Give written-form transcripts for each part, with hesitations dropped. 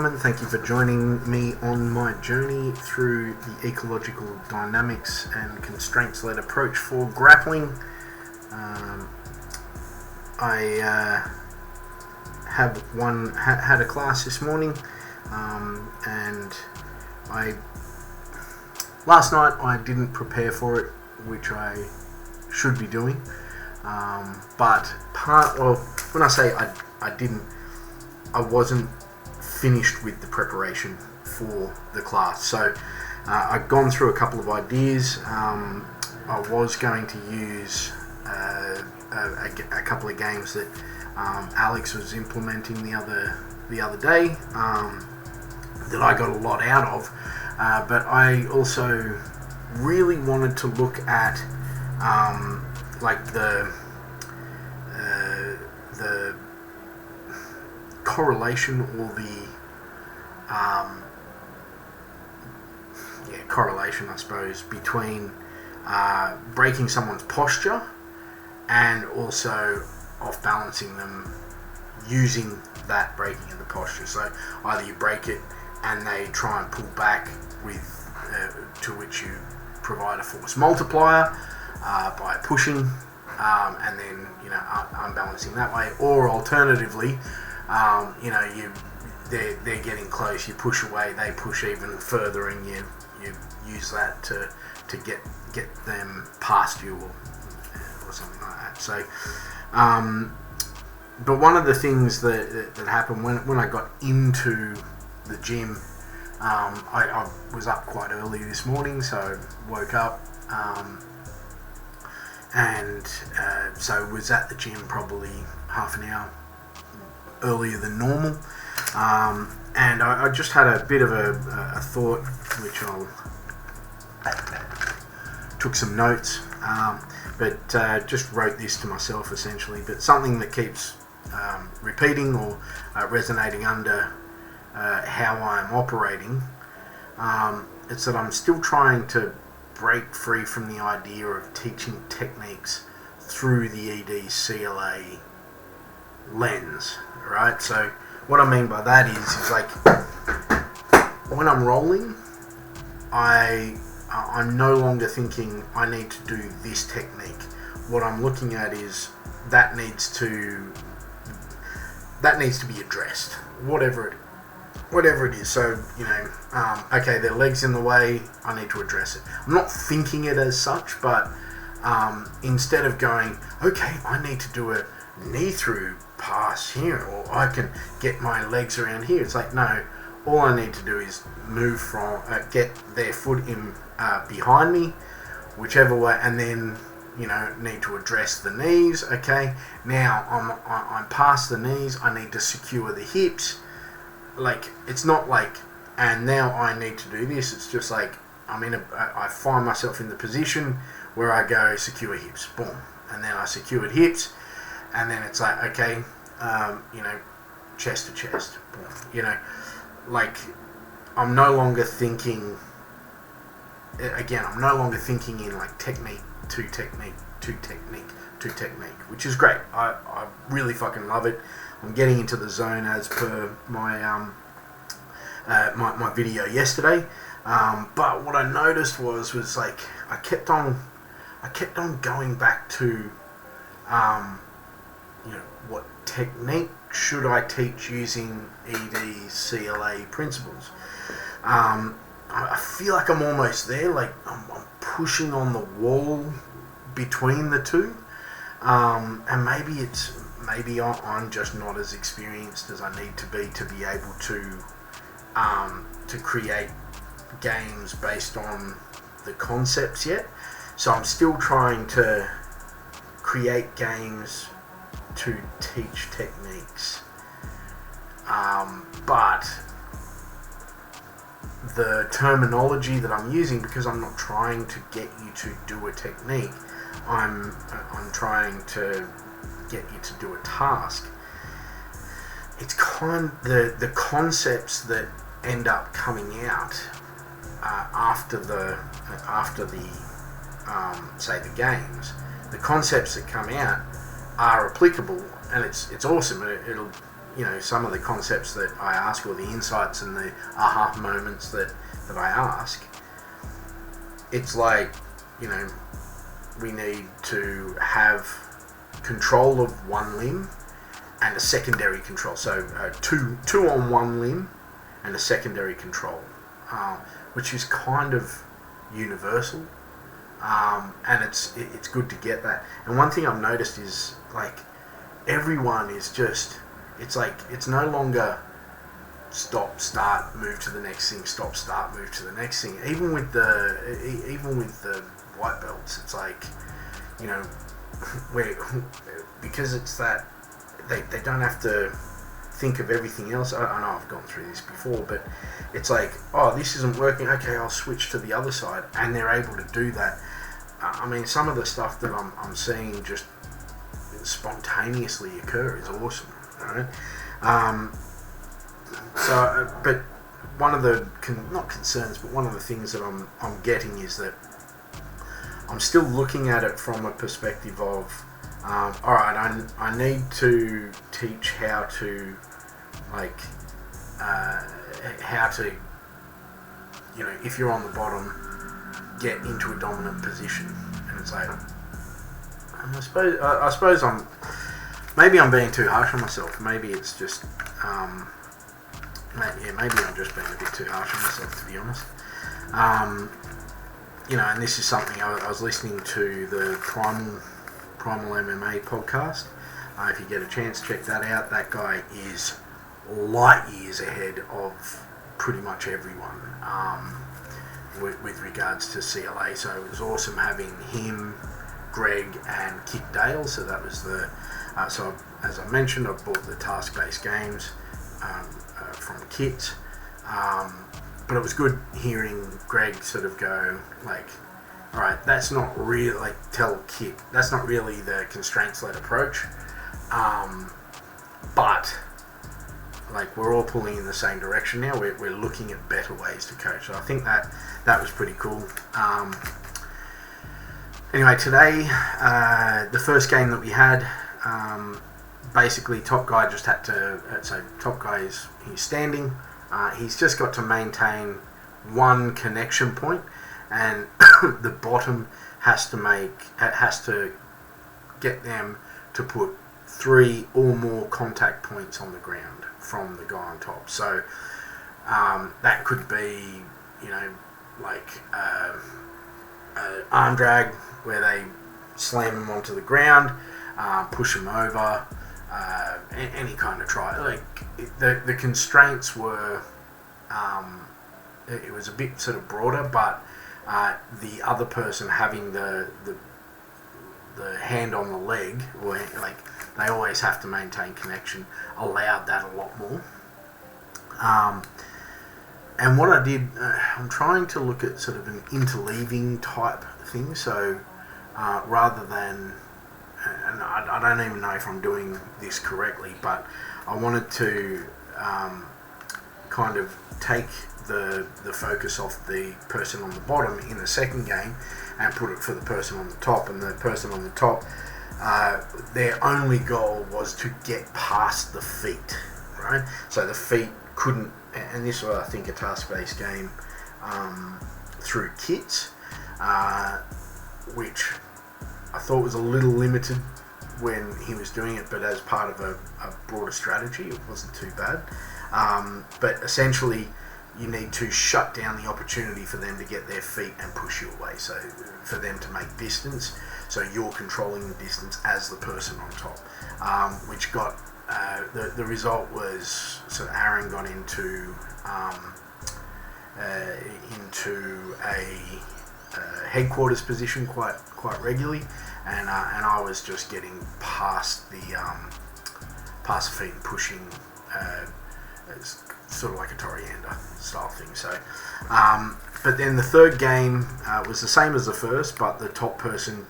gentlemen, thank you for joining me on my journey through the ecological dynamics and constraints-led approach for grappling. I had a class this morning, and last night I didn't prepare for it, which I should be doing. But when I say I didn't, I wasn't finished with the preparation for the class. So I'd gone through a couple of ideas. I was going to use a couple of games that Alex was implementing the other day that I got a lot out of, but I also really wanted to look at like the correlation or the correlation, I suppose, between breaking someone's posture and also off balancing them using that breaking of the posture. So either you break it and they try and pull back with to which you provide a force multiplier by pushing, and then unbalancing that way, or alternatively, they're getting close, you push away, they push even further, and you use that to get them past you or something like that. So, but one of the things that happened when I got into the gym, I was up quite early this morning, so woke up, and so was at the gym probably half an hour earlier than normal, and I just had a bit of a thought, which I'll took some notes, but just wrote this to myself essentially, but something that keeps repeating or resonating under how I'm operating. It's that I'm still trying to break free from the idea of teaching techniques through the ED CLA lens, right? So what I mean by that is like when I'm rolling, I'm no longer thinking I need to do this technique. What I'm looking at is that needs to be addressed, whatever it is. So okay, their legs in the way, I need to address it. I'm not thinking it as such, but instead of going, okay, I need to do a knee through pass here, or I can get my legs around here, it's like, no, all I need to do is move from get their foot in behind me, whichever way, and then need to address the knees. Okay, now I'm past the knees, I need to secure the hips. Like, it's not like, and now I need to do this. It's just like I find myself in the position where I go secure hips, boom, and then I secured hips, and then it's like, okay, chest to chest, boom. Like, I'm no longer thinking. Again, I'm no longer thinking in like technique to technique to technique to technique, which is great. I really fucking love it. I'm getting into the zone as per my my video yesterday. But what I noticed was like I kept on going back to what technique should I teach using ED CLA principles. I feel like I'm almost there, like I'm pushing on the wall between the two, and maybe I'm just not as experienced as I need to be able to create games based on the concepts yet. So I'm still trying to create games to teach techniques, but the terminology that I'm using, because I'm not trying to get you to do a technique, I'm trying to get you to do a task. It's the concepts that end up coming out after the say the games. The concepts that come out are applicable, and it's awesome. some of the concepts that I ask, or the insights and the aha moments that I ask, it's like, we need to have control of one limb and a secondary control. So two on one limb and a secondary control, which is kind of universal, and it's good to get that. And one thing I've noticed is, like, everyone is just, it's like, it's no longer stop, start, move to the next thing, stop, start, move to the next thing. Even with the white belts, it's like, because it's that they don't have to think of everything else. I know I've gone through this before, but it's like, oh, this isn't working, okay, I'll switch to the other side, and they're able to do that. I mean, some of the stuff that I'm seeing just spontaneously occur is awesome, right? But one of the not concerns, but one of the things that I'm getting is that I'm still looking at it from a perspective of, all right, I need to teach how to, like, if you're on the bottom, get into a dominant position. And it's like, I suppose maybe I'm being too harsh on myself. Maybe it's just, maybe I'm just being a bit too harsh on myself, to be honest. And this is something I was listening to the Primal MMA podcast. If you get a chance, check that out. That guy is light years ahead of pretty much everyone with regards to CLA. So it was awesome having him, Greg, and Kit Dale. So that was so as I mentioned, I bought the task-based games from Kit. But it was good hearing Greg sort of go, like, all right, that's not real, like, tell Kit, that's not really the constraints-led approach, but, like, we're all pulling in the same direction now. We're looking at better ways to coach. So I think that was pretty cool. Anyway, today, the first game that we had, basically top guy just had to, so top guy he's standing. He's just got to maintain one connection point, and the bottom has to get them to put 3 or more contact points on the ground from the guy on top. So that could be, like arm drag, where they slam them onto the ground, push them over, any kind of try. Like, the constraints were, it was a bit sort of broader, but the other person having the hand on the leg, or like, they always have to maintain connection, allowed that a lot more. And what I did, I'm trying to look at sort of an interleaving type thing. So rather than, and I don't even know if I'm doing this correctly, but I wanted to kind of take the focus off the person on the bottom in the second game and put it for the person on the top. And the person on the top, their only goal was to get past the feet, right? So the feet couldn't, and this was, I think, a task-based game through kits, which I thought was a little limited when he was doing it, but as part of a broader strategy, it wasn't too bad. But essentially, you need to shut down the opportunity for them to get their feet and push you away. So for them to make distance, so you're controlling the distance as the person on top, which got the result was, so Aaron got into a headquarters position quite regularly, and I was just getting past the feet and pushing. It's sort of like a Toriander style thing. So, but then the third game was the same as the first, but the top person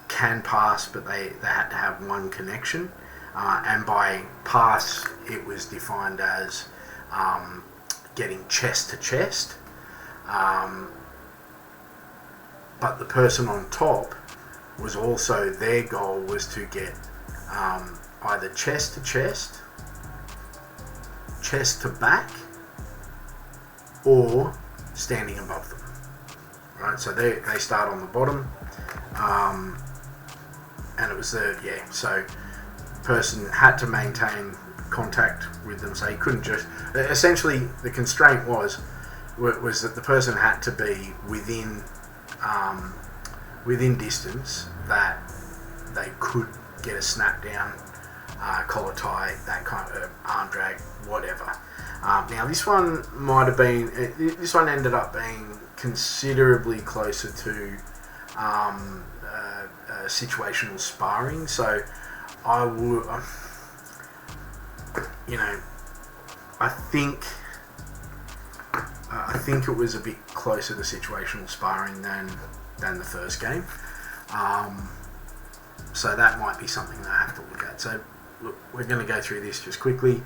can pass, but they had to have one connection. And by pass, it was defined as getting chest to chest. But the person on top was also, their goal was to get either chest to chest chest to back or standing above them. Right, so they start on the bottom, and it was so the person had to maintain contact with them, so he couldn't just, essentially the constraint was that the person had to be within distance that they could get a snap down, collar tie, that kind of arm drag, whatever. Now this one ended up being considerably closer to situational sparring, so I would, I think it was a bit closer to situational sparring than the first game. So that might be something that I have to look at. So look, we're going to go through this just quickly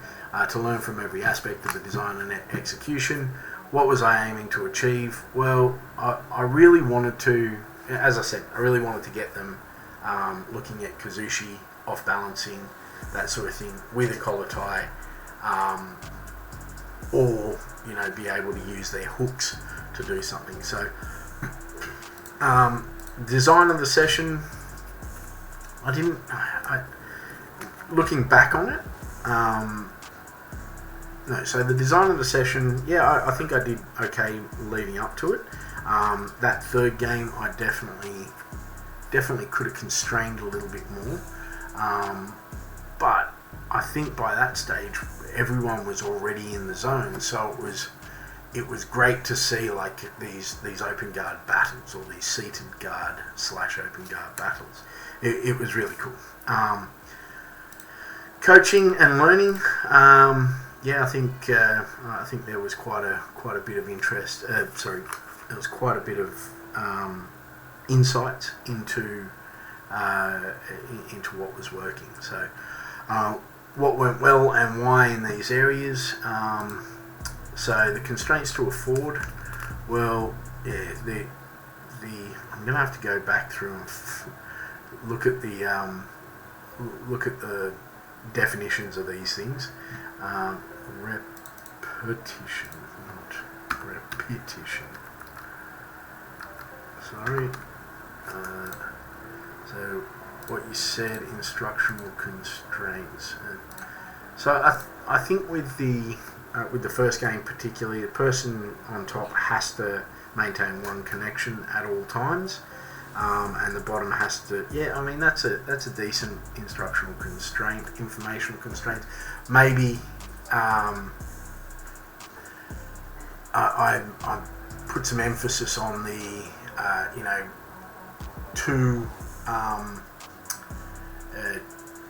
to learn from every aspect of the design and execution. What was I aiming to achieve? Well, I really wanted to, as I said, to get them looking at kazushi, off balancing, that sort of thing, with a collar tie, or be able to use their hooks to do something. So design of the session, looking back on it, so the design of the session, I think I did okay leading up to it. That third game, I definitely could have constrained a little bit more, but I think by that stage everyone was already in the zone, so it was great to see like these open guard battles, or these seated guard / open guard battles. It was really cool. Coaching and learning, I think there was quite a bit of interest. There was quite a bit of insight into what was working. So what went well and why in these areas. So the constraints to afford, well, I'm going to have to go back through and look at the definitions of these things. Repetition, not repetition. Sorry. So what you said, instructional constraints. So I think with the first game particularly, the person on top has to maintain one connection at all times, and the bottom has to. That's a decent instructional constraint, informational constraint. Maybe I put some emphasis on the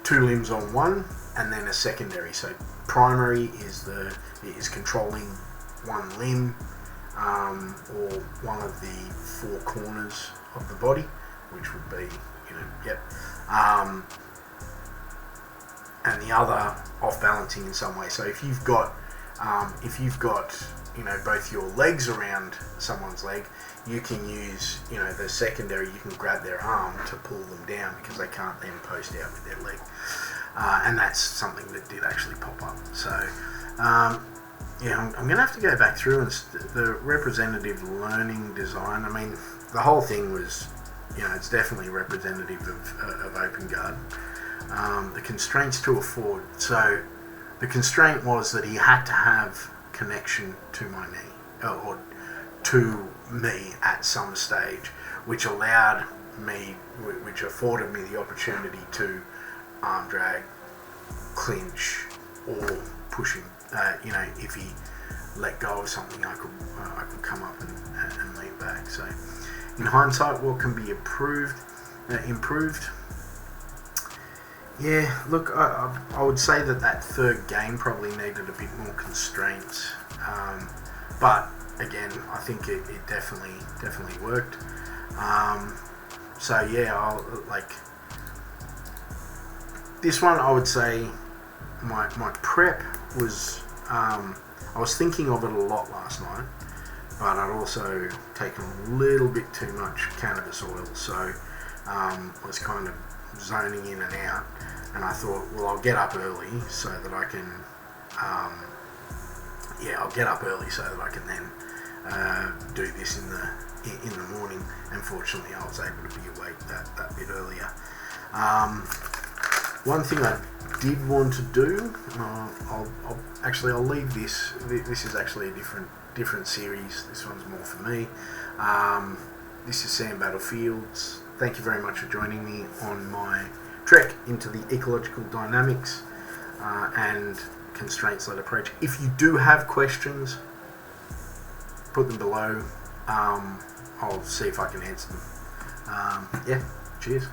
two limbs on one, and then a secondary. So primary is controlling one limb, or one of the four corners of the body, which would be and the other off balancing in some way. So if you've got both your legs around someone's leg, you can use the secondary. You can grab their arm to pull them down, because they can't then post out with their leg, and that's something that did actually pop up. So I'm going to have to go back through and the representative learning design. The whole thing was, it's definitely representative of open guard. The constraints to afford. So the constraint was that he had to have connection to my knee, or to me at some stage, which afforded me the opportunity to arm drag, clinch, or push him. If he let go of something, I could come up and lean back. So in hindsight, what can be improved? Yeah, look, I would say that third game probably needed a bit more constraints, but again, I think it definitely worked. This one, I would say my prep was, I was thinking of it a lot last night, but I'd also taken a little bit too much cannabis oil, so was kind of zoning in and out, and I thought, well, I'll get up early so that I can yeah, I'll get up early so that I can then do this in the morning. Unfortunately, I was able to be awake that bit earlier. One thing I did want to do, I'll leave this. This is actually a different series. This one's more for me. This is Sam Battlefields. Thank you very much for joining me on my trek into the ecological dynamics and constraints-led approach. If you do have questions, put them below. I'll see if I can answer them. Yeah, cheers.